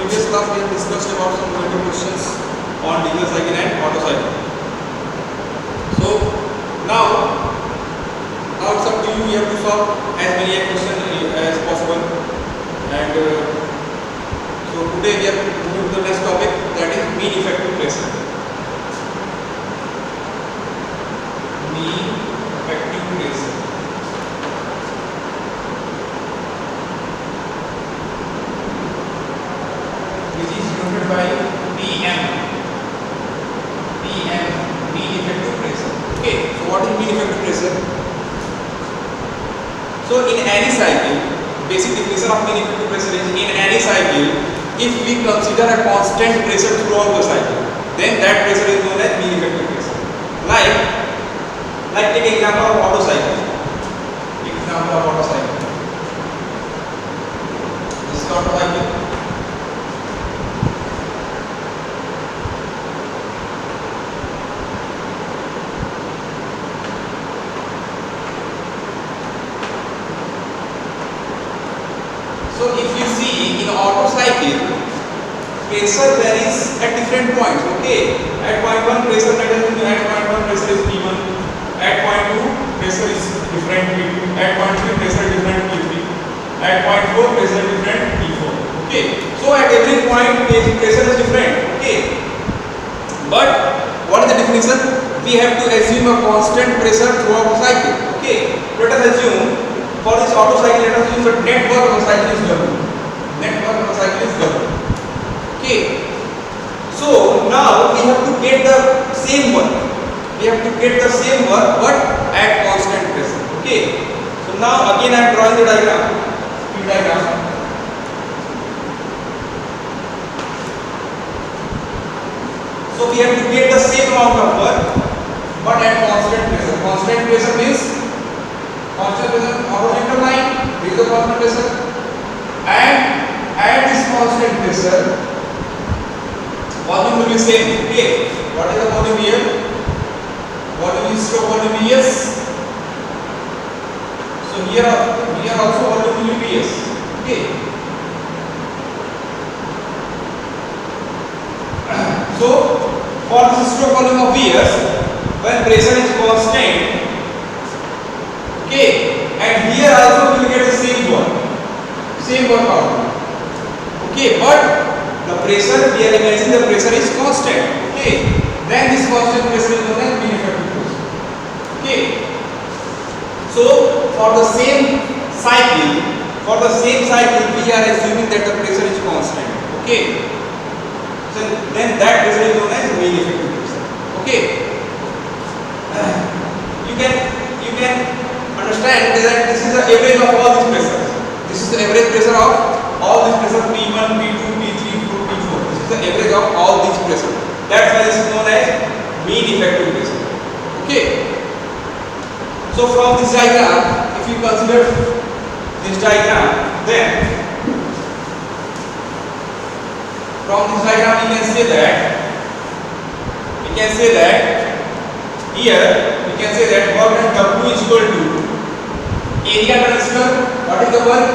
previous class we have discussed about some related questions on diesel cycle and Otto cycle. So now it's up to you. You have to solve as many questions as possible. And so today we are moving to the next topic, that is mean effective pressure. Mean effective pressure. Which is denoted by PM. Mean effective pressure. Okay, so what is mean effective pressure? So in any cycle, basic definition of mean effective pressure is, in any cycle, if we consider a constant pressure throughout the cycle, then that pressure is known as mean effective pressure. Like take example of Otto cycle. Example of Otto cycle. This is Otto cycle. So if you see in Otto cycle, pressure varies at different points. Okay, at point 1 pressure is P1, at point 2 pressure is different P2, at point 3 pressure different P3, at point 4 pressure different P4. Okay, so at every point pressure is different. Okay, but what is the definition? We have to assume a constant pressure throughout the cycle. Okay, let us assume for this Otto cycle, let us assume that net work of the cycle is W. Net work of the cycle is W. Okay, so now we have to get the same work. We have to get the same work, but at constant pressure. Okay, so now again I am drawing the diagram. So we have to get the same amount of work, but at constant pressure. Constant pressure means constant pressure horizontal line. This is the constant pressure, and at this constant pressure, volume will be same. Okay, what is the volume here? Volume is stroke volume Vs. So here also volume will be Vs. Okay. So for this stroke volume of Vs, when pressure is constant, okay, and here also we will get the same work output. Okay, but the pressure, we are imagining the pressure is constant. Okay, then this constant pressure is known as mean effective pressure. Okay, so for the same cycle, we are assuming that the pressure is constant. Okay, so then that pressure is known as mean effective pressure. Okay, you can understand that this is the average of all these pressures. This is the average pressure of all these pressures, P1, P2, P3, P4. This is the average of all these pressures. That's why this is known as mean effective pressure. Okay. So from this diagram, if you consider this diagram, then from this diagram we can say that here we can say that work done W is equal to area transfer. What is the work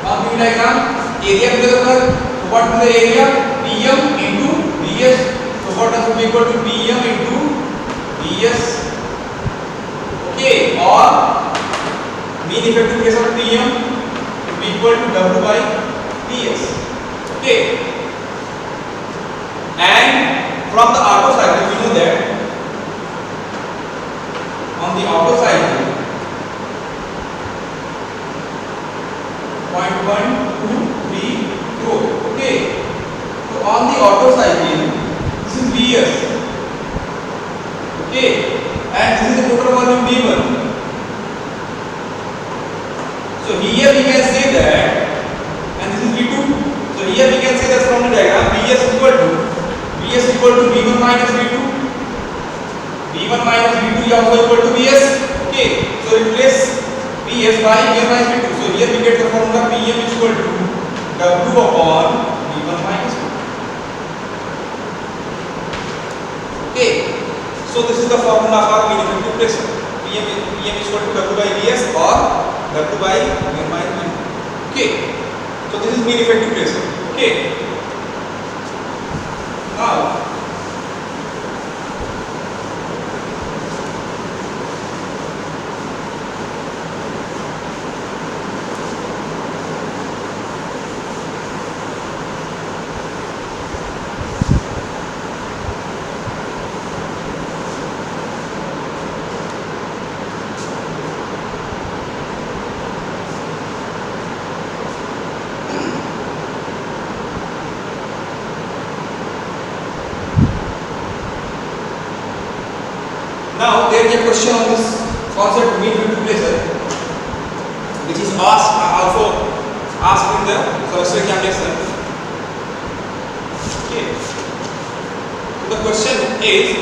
on the diagram? Area to the work. So what is the area? Pm into Vs. So what does it equal to? Pm into Vs. Okay, or mean effective pressure Pm will be equal to W by Ps. Okay, and from the Otto cycle we know that on the Otto cycle, point 1, 2, 3, 4. Okay, so on the Otto cycle, this is Vs. Okay, and this is the total volume V1. So here we can say that, and this is V2. So here we can say that from the diagram, Vs equal to V1 minus V2. V1 minus V2 is also equal to Vs. Okay, so replace Vs by V1 minus V2. So here we get the formula Pm is equal to W upon V1 minus V2. Okay, so this is the formula for mean effective pressure. Pm is equal to W by Vs or W by V1 minus V2. Okay, so this is mean effective pressure. Okay, Now Now there is a question on this concept mean field pressure, which is asked also asked in the semester examination. Okay. So the question is,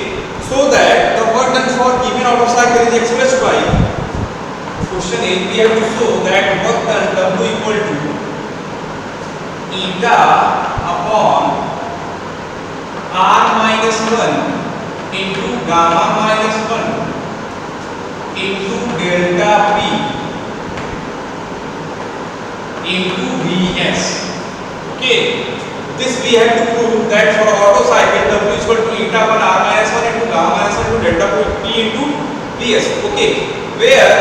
so that the work done for given outer cycle is expressed by. Question is, we have to show that work done W equal to eta upon R minus 1 into gamma minus 1 into delta P into Vs. Okay, this we have to prove that for auto cycle W is equal to eta upon R minus 1 into gamma minus 1 into delta P into Vs. Okay, where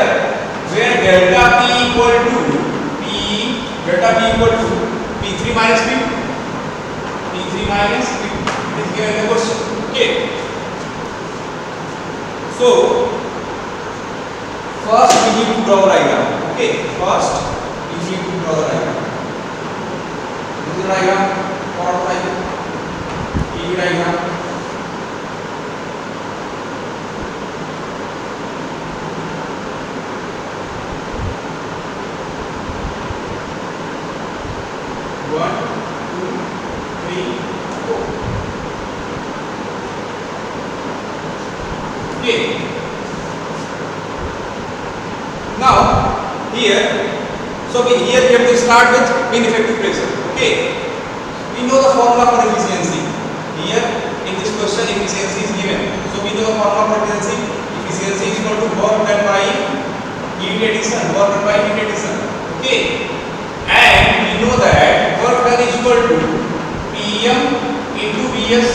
delta P equal to P3 minus P is given in the question. Okay. So first we need to draw diagram. Okay, first we need to draw the diagram. This is diagram for cycle. PV diagram. One, two, three, four. Okay. Now here, so here we have to start with mean effective pressure. Okay. We know the formula for efficiency. Here in this question efficiency is given. So we know the formula for efficiency. Efficiency is equal to work done by heat addition. Okay. And we know that work done is equal to Pm into Vs.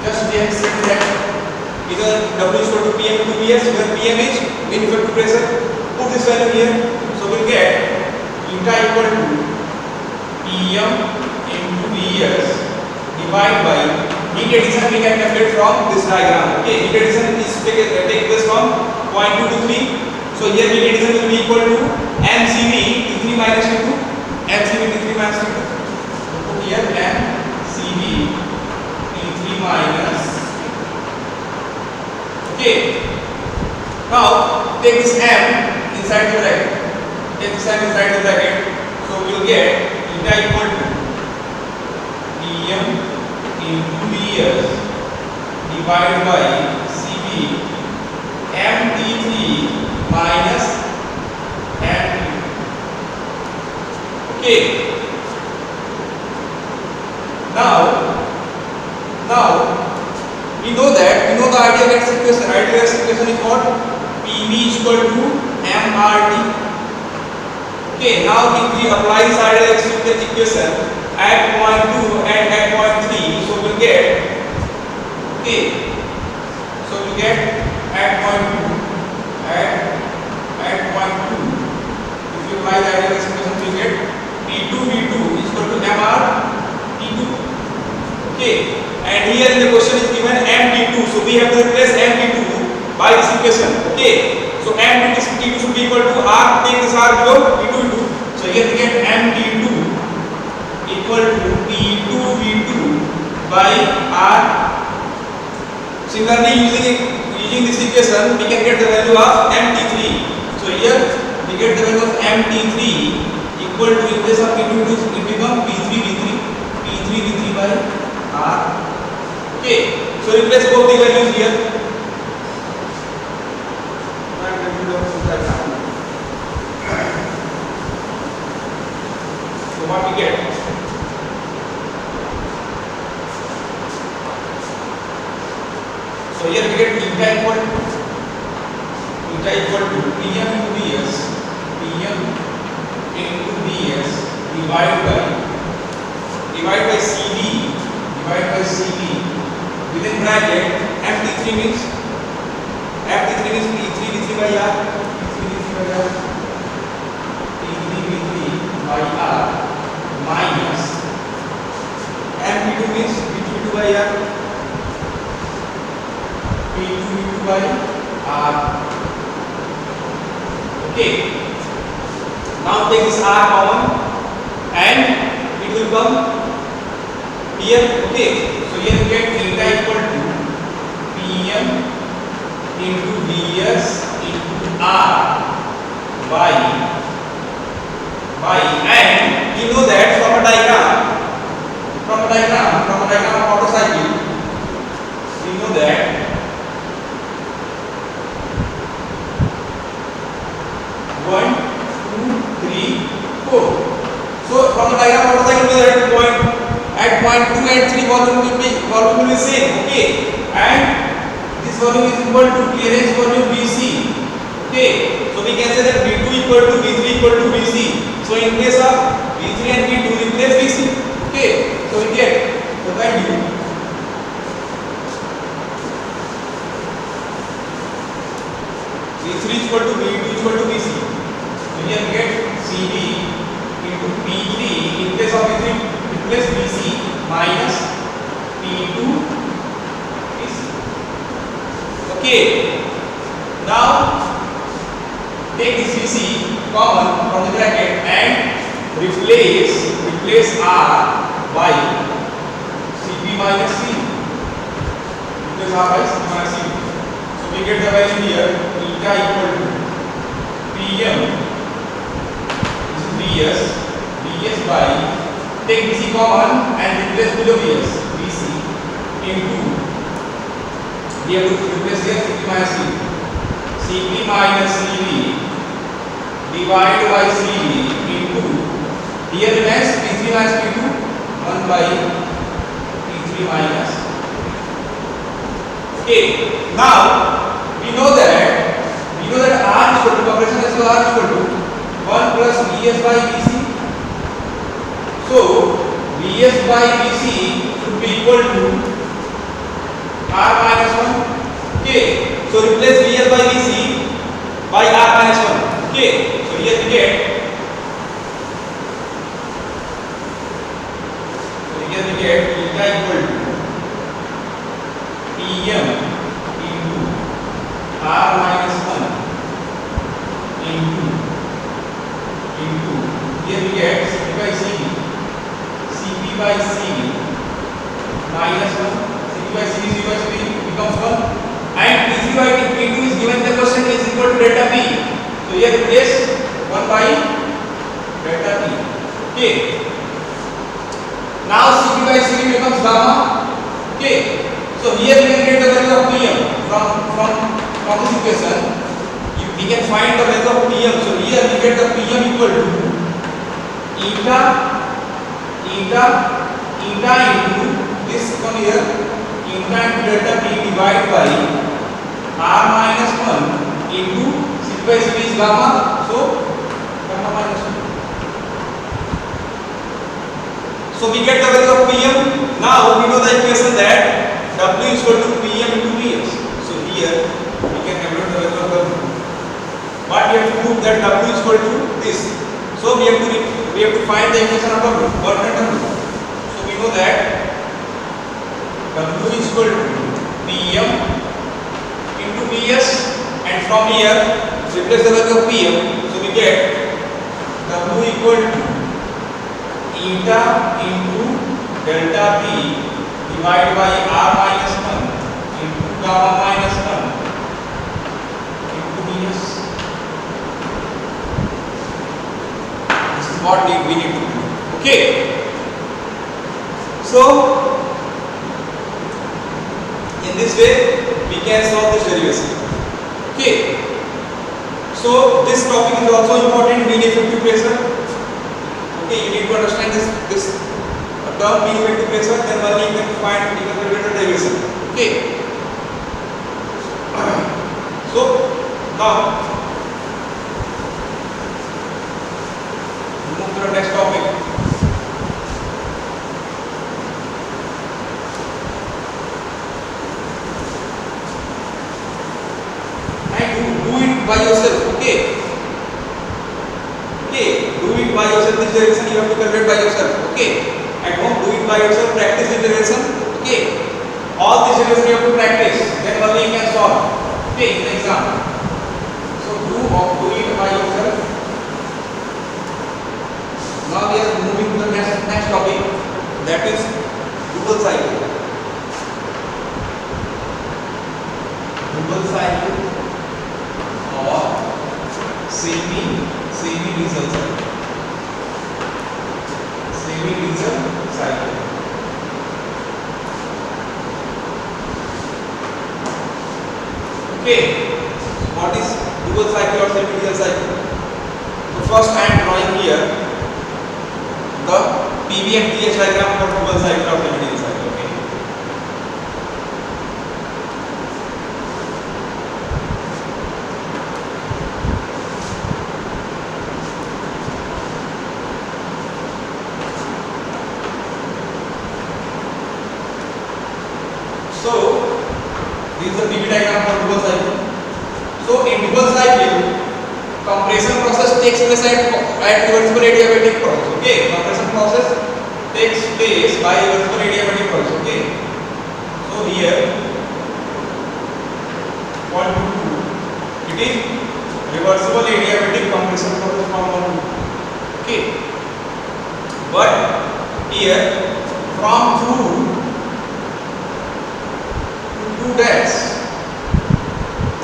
Just we have said that either W is equal to Pm into Vs, where Pm is mean effective pressure. Put this value here, so we'll get eta equal to Pm into Vs divided by heat addition. We can calculate from this diagram. Okay, heat addition is take place from point 2 to 3. So here heat addition will be equal to mCv T3 minus T2. So put here mCv T3 minus. Okay. Now take this m inside the bracket. So we will get eta equal to Pm into Vs divided by Cv mT3 minus m. Okay. Now we know the ideal gas equation. Ideal gas equation is what? PV is equal to mRT. Okay, now if we apply this ideal gas equation at point 2 and at point 3, so we'll get, okay, so we'll get at point 2, if you apply the ideal gas equation, we'll get P2V2 is equal to mRT2. Okay, and here in the question is given mT2, so we have to replace mT2 by this equation. Okay, so mT2 should be equal to R, take this R below, P2V2. So here we get mT2 equal to P2V2 by R. Similarly, using this equation, we can get the value of mT3. So here we get the value of mT3 equal to, in place of P2V2, it becomes P3V3 by R. Okay, so replace both the values here. So what we get? So here we get eta equal to Pm into Vs divided by Cv divided by CB within bracket FT3 means P3 V3 by R, P3 V3 by R, P3 V3 by R minus MP2 means P2 V2 by R, P2 V2 by R. Okay. Now take this R common and it will come here. Okay. So here we get theta equal to Pm into Vs into R by and you know that from a diagram of auto cycle we know that one, two, three, four. So from the diagram of auto cycle we know that at point 2 and 3 volume will be same. Okay, and this volume is equal to clearance volume BC. Okay, so we can say that V2 equal to V3 equal to BC. So in case of V3 and V2 replace BC. Okay, so we get the value V3 equal to V2 equal to BC. So here we get CB into P3 in case of V3 replace BC minus P2 BC. Okay, now take this BC common from the bracket and replace R by CP minus C. Replace R by CP minus C. So we get the value here theta equal to Pm is Vs by take BC common and replace below Vs BC into we have to replace here CP minus C. CP minus CV divided by CV into here remains P3 minus P2 1 by P3 minus. Okay, now we know that R is equal to compression is R is equal to 1 plus Vs by Vc. So Vs by Vc should be equal to R minus 1. Okay, so replace Vs by Vc by R minus 1. Okay, so here we get theta equal to Pm into R minus 1 into here we get CP by CV minus 1 CP by CV becomes 1 and P3 by P2 is given the question is equal to delta P. So here replace 1 by delta P. Okay. Now CP by CV becomes gamma. Okay. So here we can get the value of Pm from this equation. We can find the value of Pm. So here we get the Pm equal to eta into this come here eta into delta P divided by R minus 1 into CP by CV is gamma. So gamma minus 1. So we get the value of Pm. Now we know the equation that W is equal to Pm into Vs. So here we can calculate the value of W. But we have to prove that W is equal to this. So we have to find the equation of W. Work and W. So we know that W is equal to Pm into Vs, and from here replace the value of Pm. So we get W equal to eta into delta P divided by R minus 1 into gamma minus 1 into Vs. This is what we need to do. Okay. So in this way we can solve this derivation. Okay. So this topic is also important in effective pressure. Okay, you need to understand this term mean effective pressure, then only you can find the derivation. Okay. So now move to the next topic. it by yourself. This derivation you have to calculate by yourself. Okay. At home, do it by yourself. Practice this derivation. Okay. All these derivation you have to practice. Then only you can solve. Okay, in the exam. So do it by yourself. Now we are moving to the next topic. That is dual cycle. Dual cycle or semi-diesel cycle. Semi-diesel cycle. Okay. What is dual cycle or semi-diesel cycle? So first I am drawing here the PV and TH diagram for dual cycle or semi-diesel cycle. Okay. So this is the PV diagram for dual cycle. So in dual cycle, compression process takes place at reversible adiabatic process. Okay, compression process takes place by reversible adiabatic process. Okay, so here what to do? It is reversible adiabatic compression process from 1 to 2. Okay, but here from 2 to 2 dash,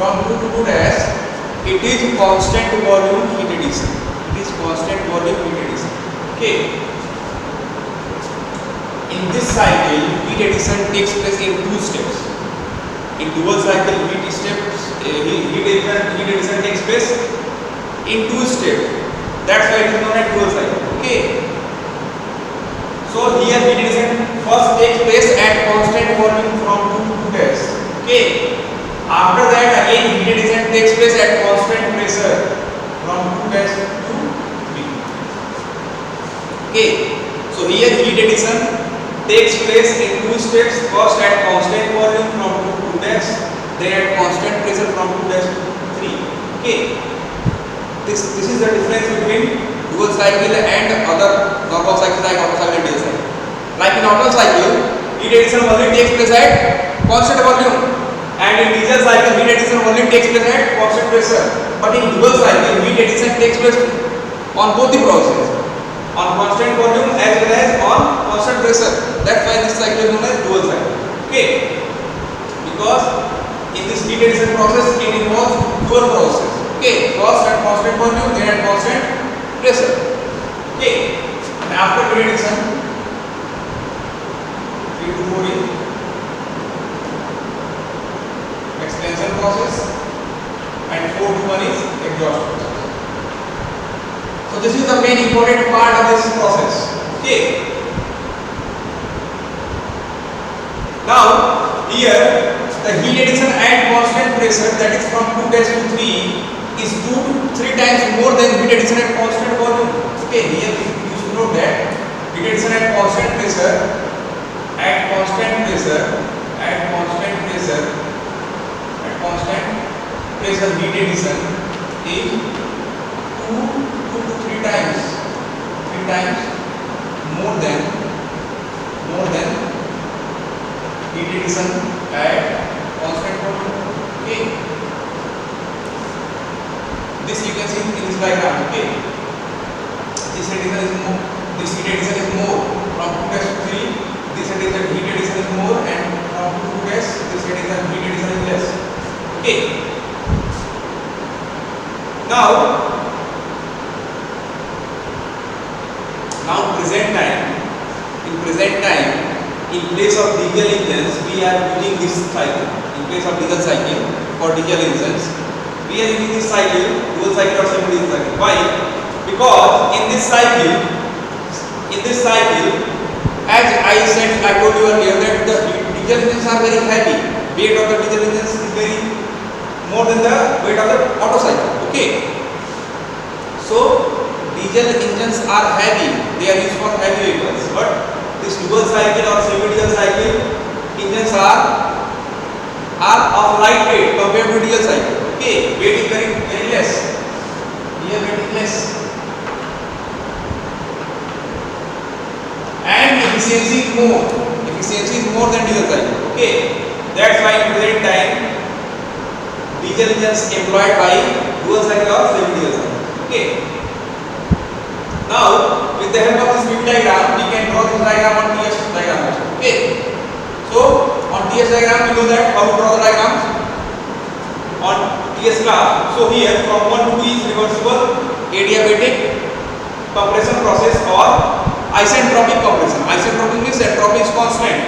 from 2 to 2 dash, it is constant volume heat addition. It is constant volume heat addition. Okay. In this cycle, heat addition takes place in 2 steps. In dual cycle, heat addition takes place in 2 steps. That's why it is known as dual cycle. Okay. So here heat addition first takes place at constant volume from 2 to 2 dash. Okay. After that again heat addition takes place at constant pressure from 2 dash to 3. Okay. So here heat addition takes place in 2 steps. First at constant volume from 2 to 2 dash, then at constant pressure from 2 dash to 3. Okay. This is the difference between dual cycle and other normal cycles like Otto cycle and diesel cycle. Like in Otto cycle, heat addition only takes place at constant volume, and in diesel cycle heat addition only takes place at constant pressure. But in dual cycle, heat addition takes place on both the processes, on constant volume as well as on constant pressure. That's why this cycle is known as dual cycle. Okay, because in this heat addition process it involves dual process. Okay, first at constant volume, then at constant pressure. Okay, and after heat addition, 3 to 4 is expansion process, and 4 to 1 is exhaust process. So this is the main important part of this process. Okay. Now here the heat addition at constant pressure, that is from 2 dash to 3, is 2 to 3 times more than heat addition at constant volume. Okay, here you should note that heat addition at constant pressure, at constant pressure, at constant pressure, at constant pressure heat addition is 2 to 3 times more than heat addition at constant volume. Okay, this you can see in this diagram. Okay, this heat addition is more from 2 dash to 3. This heat addition is more, and from 2 to 2 dash this heat addition is less. Okay, now present time, in place of diesel engines we are using this cycle. In place of diesel cycle, for diesel engines we are using this cycle, dual cycle or semi-diesel cycle. Why? Because in this cycle, as I told you earlier, that the diesel engines are very heavy. Weight of the diesel engines is very more than the weight of the Otto cycle. Okay, so diesel engines are heavy, they are used for heavy vehicles. But this dual cycle or semi-diesel cycle engines are of light weight compared to diesel cycle. Okay, weight is very less. Here weight is less. efficiency is more. Efficiency is more than diesel cycle. Okay, that's why in present time diesel engines employed by dual cycle or semi diesel cycle. Okay. Now with the help of this PV diagram, we can draw this diagram on TS diagram also. Okay. So on TS diagram we know that how to draw the diagram on TS graph. So here from 1 to 2 is reversible adiabatic compression process or isentropic compression. Isentropic means entropy is constant.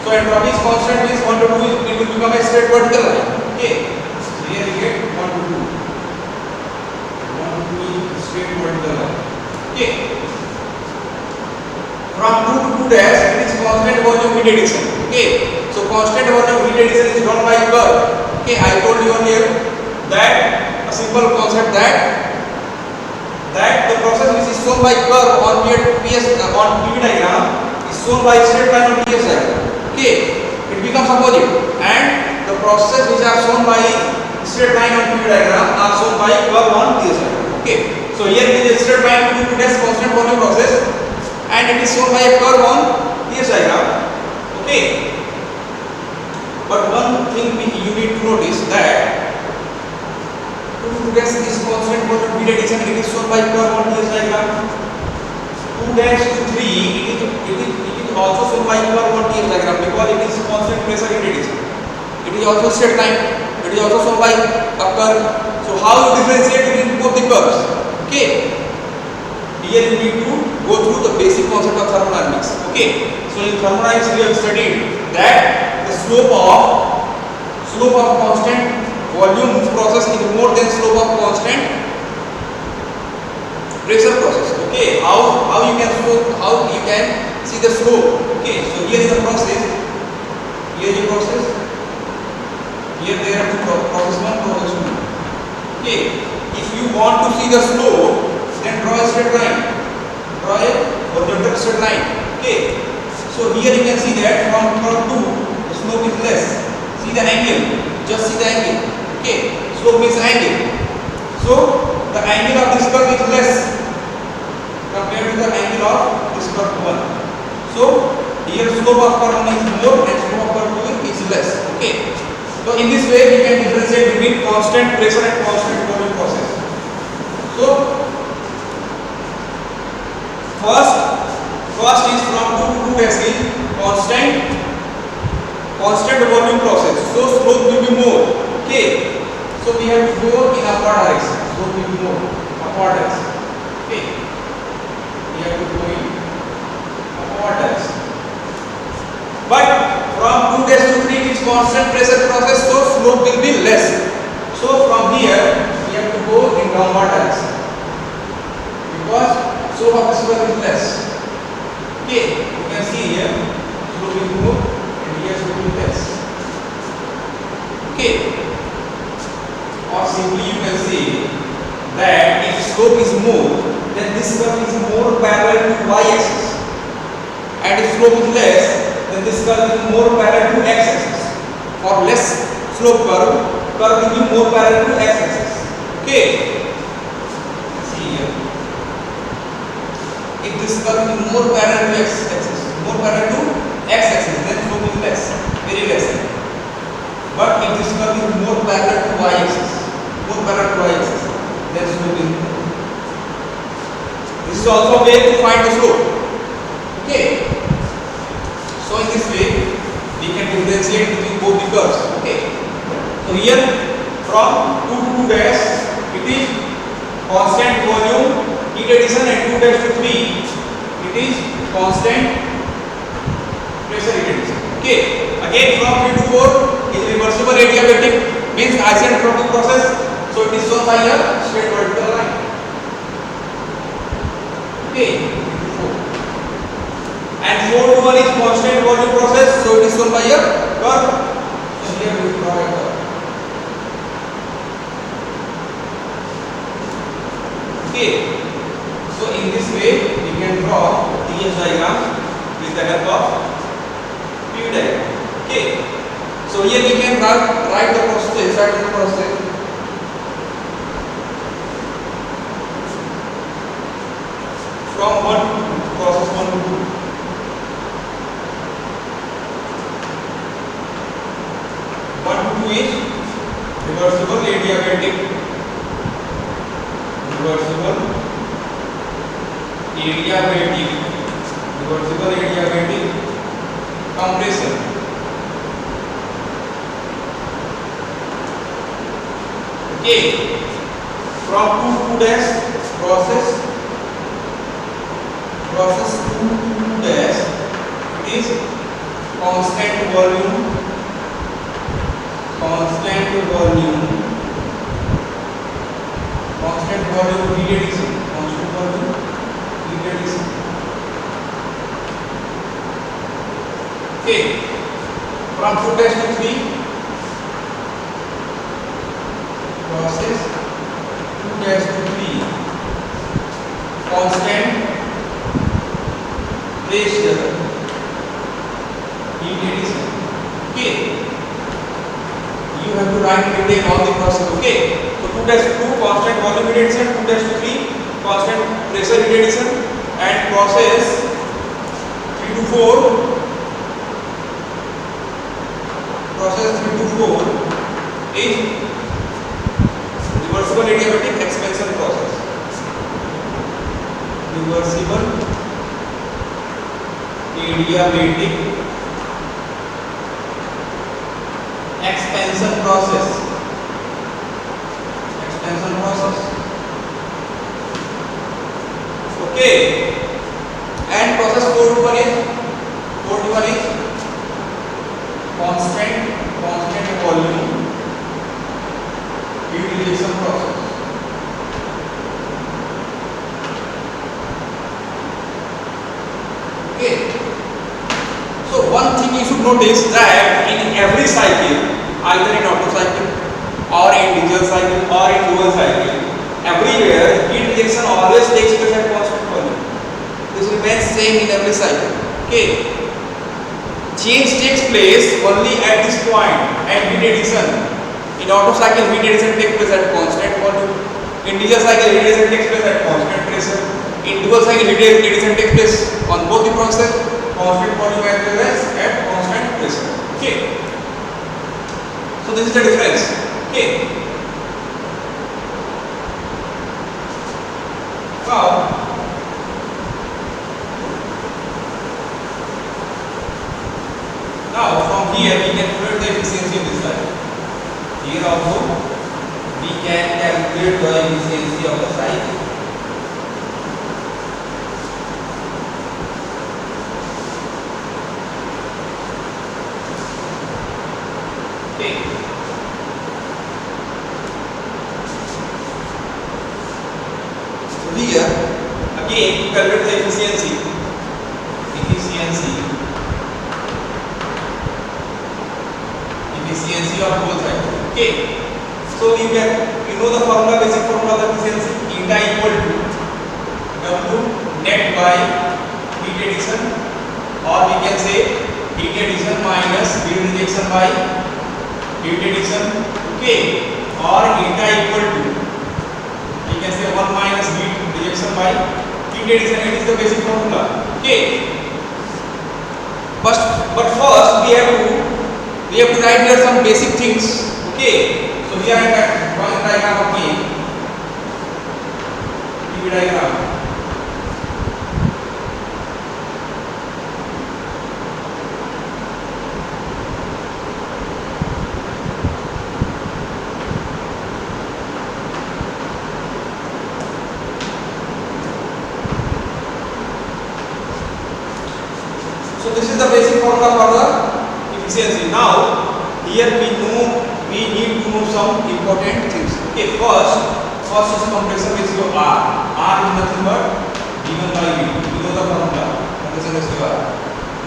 So entropy is constant means 1 to 2 it will become a straight vertical line. Okay. So here we get 1 to 2. 1 to 2 is straight vertical line. Okay. From 2 to 2 dash it is constant volume heat addition. Okay. So constant volume heat addition is drawn by curve. Okay. I told you earlier that a simple concept that the process which is shown by curve on PS on PV diagram is shown by straight line on PS diagram. Okay. It becomes opposite, and the process which are shown by straight line on PV diagram are shown by curve on PS diagram. Okay. So here it is a straight line to 2 dash constant volume process, and it is shown by a curve on PS diagram. Okay. But one thing you need to notice that 2 dash is constant volume heat addition. It is shown by curve on PS diagram. 2 dash to 3 it is also shown by curve on PS diagram because it is constant pressure heat addition. It is also straight line. It is also shown by a curve. So how you differentiate between both the curves? Okay. Here you need to go through the basic concept of thermodynamics. Okay. So in thermodynamics we have studied that the slope of constant volume process is more than slope of constant pressure process. Okay. How you can see the slope? Okay. So here is the process. Here is the process. Here there are two process 1, process 2. Okay. If you want to see the slope, then draw a straight line. Draw a horizontal straight line. Okay. So here you can see that from curve 2, the slope is less. See the angle. Just see the angle. Okay. Slope means angle. So the angle of this curve is less compared to the angle of this curve 1. So here slope of curve 1 is more and slope of curve 2 is less. Okay. So in this way we can differentiate between constant pressure and constant volume process. So first is from 2 to 2 dash is constant volume process. So slope will be more. Okay. So we have to go in upward direction. Slope will be more upward direction. Okay. We have to go in upward direction. But from 2 dash to 3 is constant pressure process. So slope will be less. So from here we have to go in downward direction because slope of this curve is less. Okay, you can see here slope is more and here slope is less. Okay, or simply you can see that if slope is more, then this curve is more parallel to y-axis, and if slope is less, then this curve is more parallel to x-axis. For less slope curve will be more parallel to x-axis. Okay, see here. If this curve is more parallel to x-axis, then slope is less, very less. But if this curve is more parallel to y-axis, then slope is more. This is also a way to find the slope. Okay. So in this way, we can differentiate between both the curves. Okay. So here from 2 to 2 dash, it is constant volume heat addition, and 2 dash to 3 it is constant pressure heat addition. Okay. Again from 3 to 4 is reversible adiabatic, means isentropic process. So it is shown by a straight vertical line. Okay. And 4 to 1 is constant volume process. So it is shown by a curve. So here we draw a curve. Okay. So in this way we can draw TS diagram with the help of PV diagram. Okay. So here we can write the process, from 1 to 2, process 1 to 2. adiabatic, reversible adiabatic compression. Okay, from 2 to dash process 2 to dash is constant volume heat addition, okay, from 2 dash to 3 process 2 dash to 3 constant pressure heat addition. Okay, you have to write in detail all the process. Okay, so 2 dash to 2 constant volume heat addition, 2 dash to 3 constant pressure heat addition, and process 3 to 4 is reversible adiabatic expansion process. Reversible adiabatic expansion process. Okay, and process 4 to 1 is constant volume heat rejection process. Okay, so one thing you should notice that in every cycle, either in Otto cycle or in diesel cycle or in dual cycle, everywhere heat rejection always takes place at constant volume. This remains same in every cycle. Okay, change takes place only at this point at heat addition. In Otto cycle, heat addition takes place at constant volume. In diesel cycle, heat addition takes place at constant pressure. In dual cycle, heat addition takes place on both the process, constant volume as well as at constant pressure. Okay, so this is the difference. Okay, now from here we can calculate the efficiency of this cycle. Here also we can calculate the efficiency of the cycle. Okay, so here again calculate the efficiency of whole cycle. Okay, so you know the formula, basic formula of efficiency, eta equal to W net by heat addition, or we can say heat addition minus heat rejection by heat addition. Okay, or eta equal to, we can say 1 minus heat rejection by heat addition. It is the basic formula. Okay, but first we have to write here some basic things. Okay, so here I have one diagram of PV diagram. So this is the basic formula for the efficiency. Now here we need to know some important things. Okay, first is compression ratio R. R is nothing but given by V. You know the formula, compression ratio R.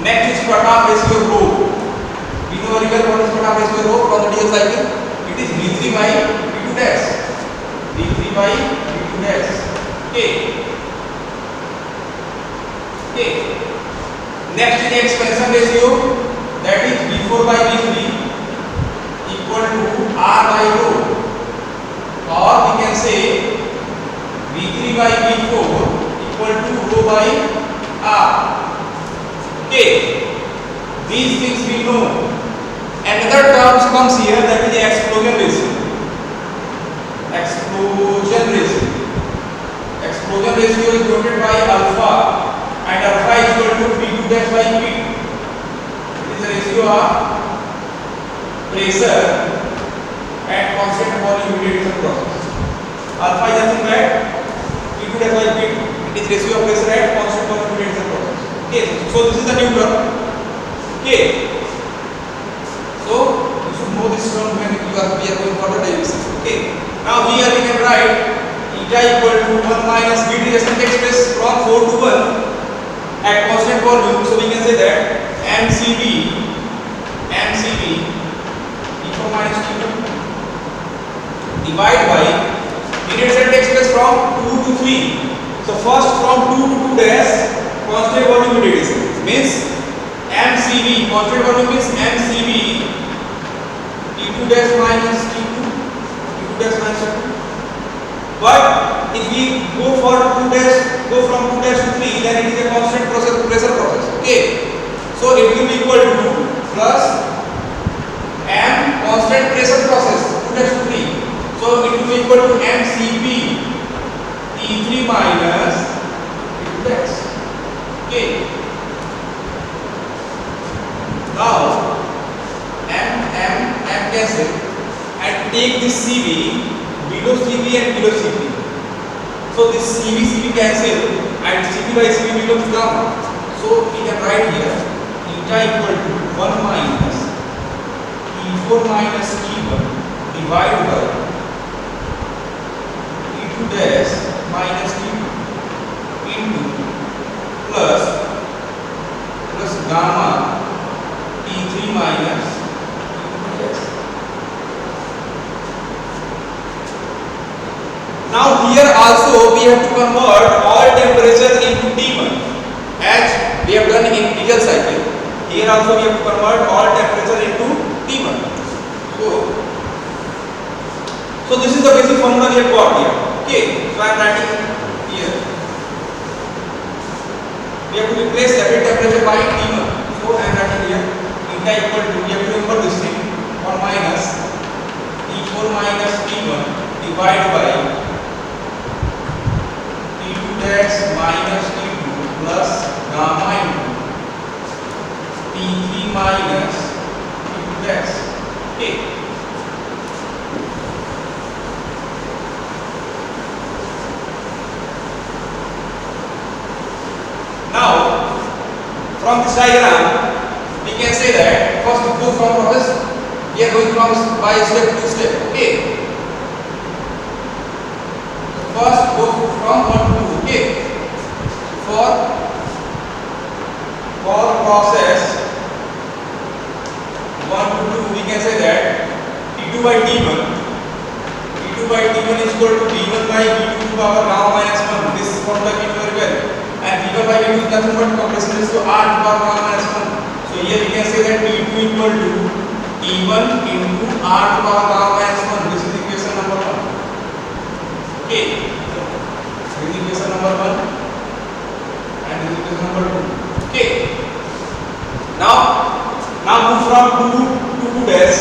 Next is Prataপ ratio rho. We know very well what is Pratap ratio rho from the diesel cycle. It is V3 by V2 dash. V3 by V2 dash. Okay. Next is the expansion ratio, that is V4 by V3 equal to R by rho, or we can say V3 by V4 equal to rho by R. Okay, these things we know. Another term comes here, that is the explosion ratio. explosion ratio is denoted by alpha, and alpha is equal to P2 dash by P2. It is the ratio of pressure at constant volume radiation process. Alpha is nothing but P2 dash by P2. It is ratio of pressure at constant volume radiation process. Okay, so this is the new term. Okay, so you should know this term when we are going for the derivation. Okay, now here we can write eta equal to 1 minus heat rejection takes place from 4 to 1 at constant volume. So we can say that mcv E4 minus T2 divide by heat rejection takes place from 2 to 3. So first from 2 to 2 dash constant volume radiation means mcv, constant volume means mcv T2 dash minus T2 dash minus T2. But if we go for 2 dash, go from 2 dash to 3, then it is a constant pressure process. Okay, so it will be equal to plus m constant pressure process 2 dash to 3. So it will be equal to mcp T3 minus T2 dash. Okay, now m cancel and take this cv below cv and below cv. So this cv cancel and cv by cv becomes gamma. So we can write here eta equal to 1 minus T4 minus T1 divided by T2 dash minus T2 into plus gamma T3 minus T2 dash. Now here also we have to convert all temperature into T1 as we have done in diesel cycle. Here also we have to convert all temperature into T1. So this is the basic formula we have got here. Okay, so I am writing here. We have to replace every temperature by T1. So I am writing here eta equal to, we have to remember this thing, 1 minus T4 minus T1 divided by dash minus T2 plus gamma into T3 minus T2 dash. Okay. Now from this diagram we can say that first we go from process, we are going from by step to step. Okay. First go from 1 to 2. Okay, for process 1 to 2 we can say that T2 by T1 is equal to V1 by V2 to the power gamma minus 1. This formula we know very well, and V1 by V2 is nothing but compression ratio R to the power gamma minus 1. So here we can say that T2 equal to T1 into R to the power gamma minus 1. This is equation number 1. Okay, this is equation number 1 and this is equation number 2. Okay, now move from 2 to 2 dash.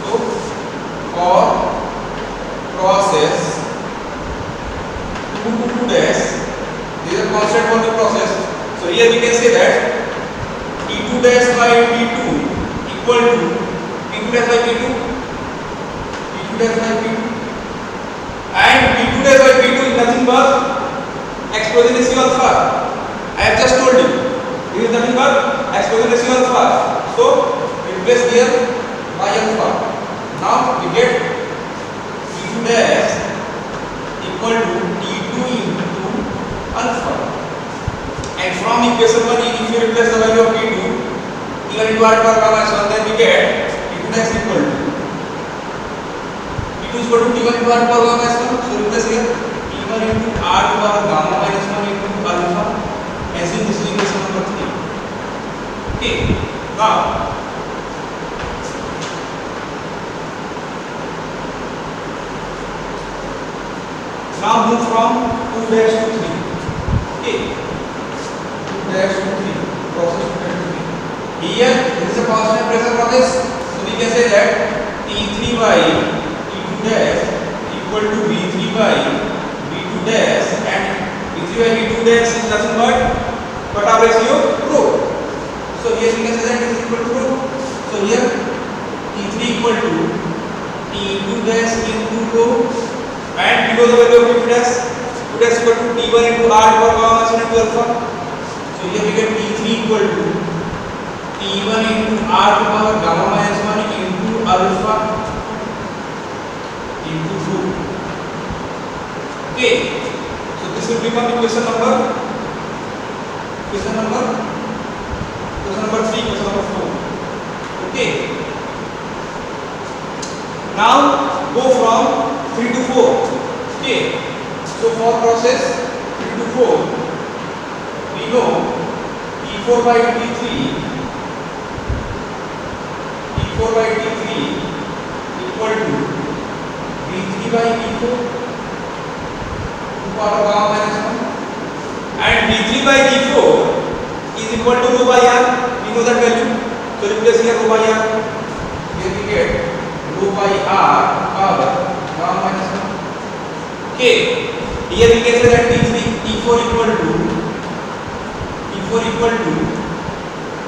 So for process 2 to 2 dash, this is a constant volume process. So here we can say that T2 dash by T2 equal to T2 dash by T2 and P2 dash by P2 is nothing but explosion ratio alpha. I have just told you this is nothing but explosion ratio alpha. So replace here by alpha. Now we get P2 dash equal to T2 into alpha, and from equation 1 if you replace the value of P2 even into R power gamma minus 1, then we get P2 dash equal to T1 into R power gamma minus 1. So replace here T1 into R power gamma minus 1 into alpha, as in this is equation number 3. Okay, now move from 2 dash to 3. Okay, 2 dash to 3 process 2 dash to 3. Here this is a constant pressure process, so we can say that T3 by T2 dash equal to V3 by V2 dash, and by E2 dash is nothing but our ratio rho. So here we can say that this is equal to rho. So here T3 equal to T2 dash into rho, and below the value of T2 dash equal to T1 into R power gamma minus 1 into alpha. So here we get T3 equal to T1 into R power gamma minus 1 into alpha into rho. Okay, so this will become equation number 3, equation number 4. Okay, now go from 3 to 4. Okay, so for process 3 to 4, we know T4 by T3 equal to V3 by V4 to power gamma minus 1, and V3 by V4 is equal to rho by R. We know that value, so replace here rho by R. Here we get rho by R power gamma minus 1. Okay, here we can say that T4 equal to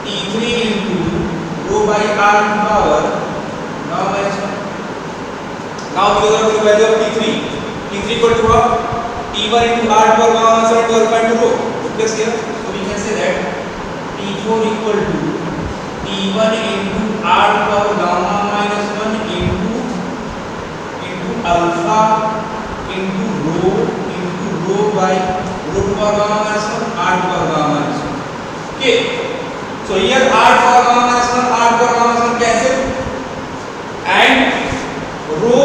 T3 into rho by R power gamma minus 1. Now we know the value of T3 equal to what? T1 into R power gamma minus 1 into alpha into rho. Replace here, so we can say that T4 equal to T1 into R power gamma minus 1 into alpha into rho by rho power gamma minus 1 R power gamma minus 1. Okay, so here R power gamma minus 1 R power gamma minus 1 cancel, and rho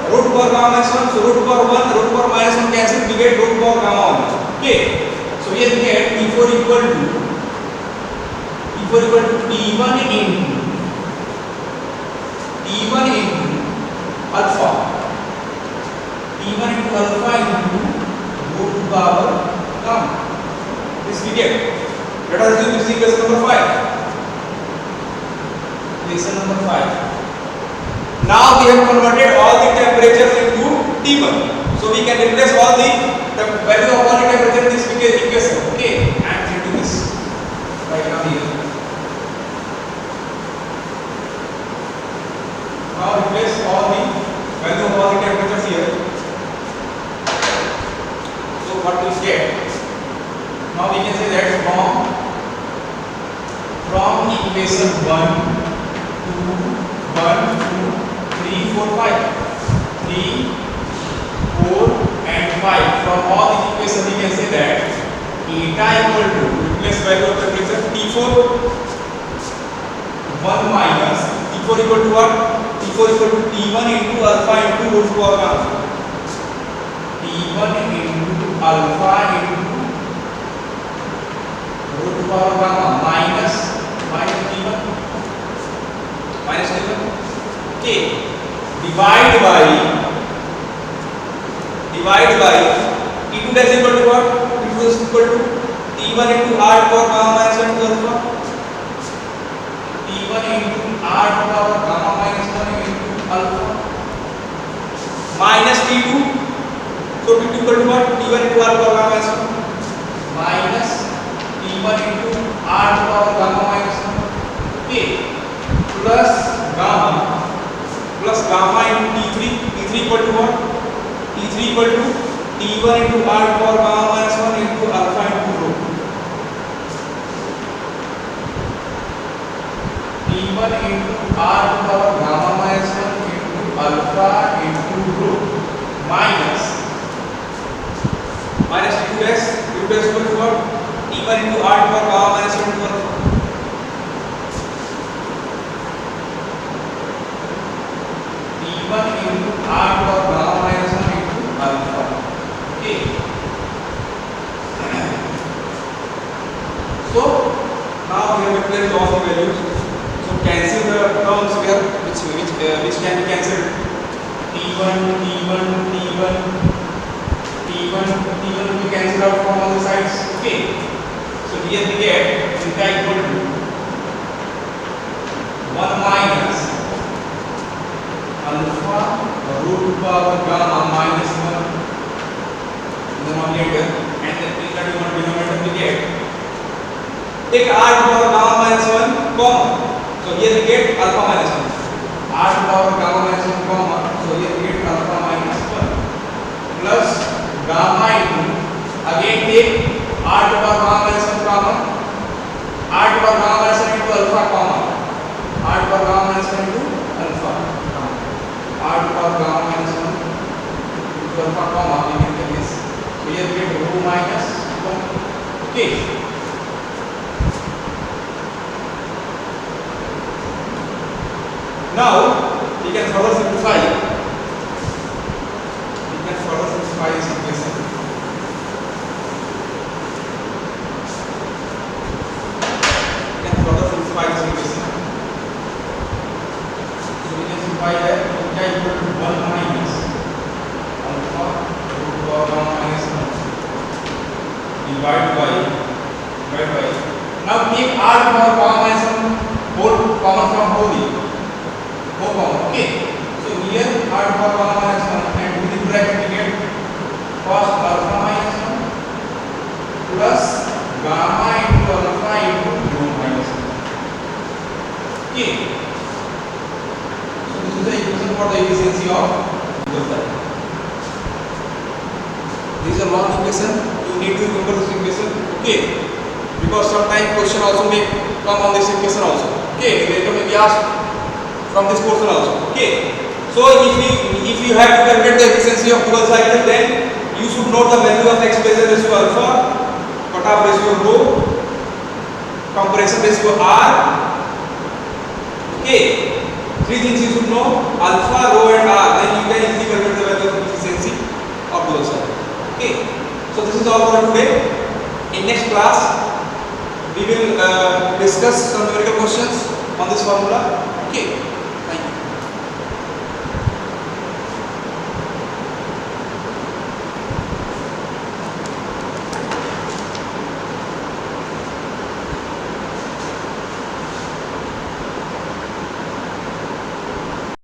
to power gamma minus 1, so rho to power 1 rho to power minus 1 cancel, we get rho to power gamma 1. Okay, so here we get T4 equal to T1 into alpha into rho to power gamma. This we get. Let us do this equation number 5. Equation number 5. Now we have converted all the temperatures into T1. So we can replace all the value of all the temperature in this equation. Okay, and into this right now here. Now replace all the value of all the temperatures here. So what we get? Now we can say that from equation 1 to 3, 4, 5. 3, 4 and 5. From all these equations we can say that eta equal to, replace value of temperature T4 1 minus T4 equal to what? T4 equal to T1 into alpha into rho to power gamma. T1 into alpha into rho to power gamma minus T1. Okay, divide by T2 dash equal to what? T2 is equal to T1 into R power gamma minus 1 into alpha. T1 into R power gamma minus 1 into alpha minus T2. So T2 equal to what? T1 into R power gamma minus 1 minus T1 into R power gamma minus 1. Okay, plus gamma into T3 equal to what? T3 equal to T1 into R power gamma minus 1 into alpha into rho. T1 into R power gamma minus 1 into alpha into rho minus T2 dash equal to what? T1 into R power gamma minus 1 into alpha. T1 into R power gamma minus 1 into alpha. Okay. So now we have replaced all the values. So cancel the terms here, which can be cancelled. T1 will be cancelled out from all the sides. Okay. So here we get theta equal to 1 minus alpha root power gamma minus 1 denominator, and then take r to the power gamma minus 1 comma, so here we get alpha minus 1, r to the power gamma minus 1 comma, so here we get alpha minus 1 plus gamma into, again take r to the power gamma minus 1 comma, r to the power gamma minus 1 into alpha comma, r to the power gamma minus 1 into alpha, r to the power gamma minus 1 into alpha comma, we can take this, so here we get rho minus 1. Okay, now we can further simplify this equation. So we can simplify that theta equal to 1 minus alpha root to power gamma minus 1 divided by now take r to the power gamma minus 1 whole common from whole common. Okay, so here r to the power gamma minus 1 and within bracket we get cos alpha minus 1 plus gamma into alpha into rho minus 1. Okay, so this is the equation for the efficiency of Joule. This is a long equation, you need to remember this equation. Okay, because sometimes question also may come on this equation also. Okay, later may be asked from this portion also. Okay, so if you have to calculate the efficiency of dual cycle, then you should know the value of expansion ratio alpha, cutoff ratio rho, compression ratio r. Okay, three things you should know: alpha, rho, and r. Then you can easily calculate the value of efficiency of dual cycle. Okay, so this is all for today. In next class, we will discuss some numerical questions on this formula. Okay.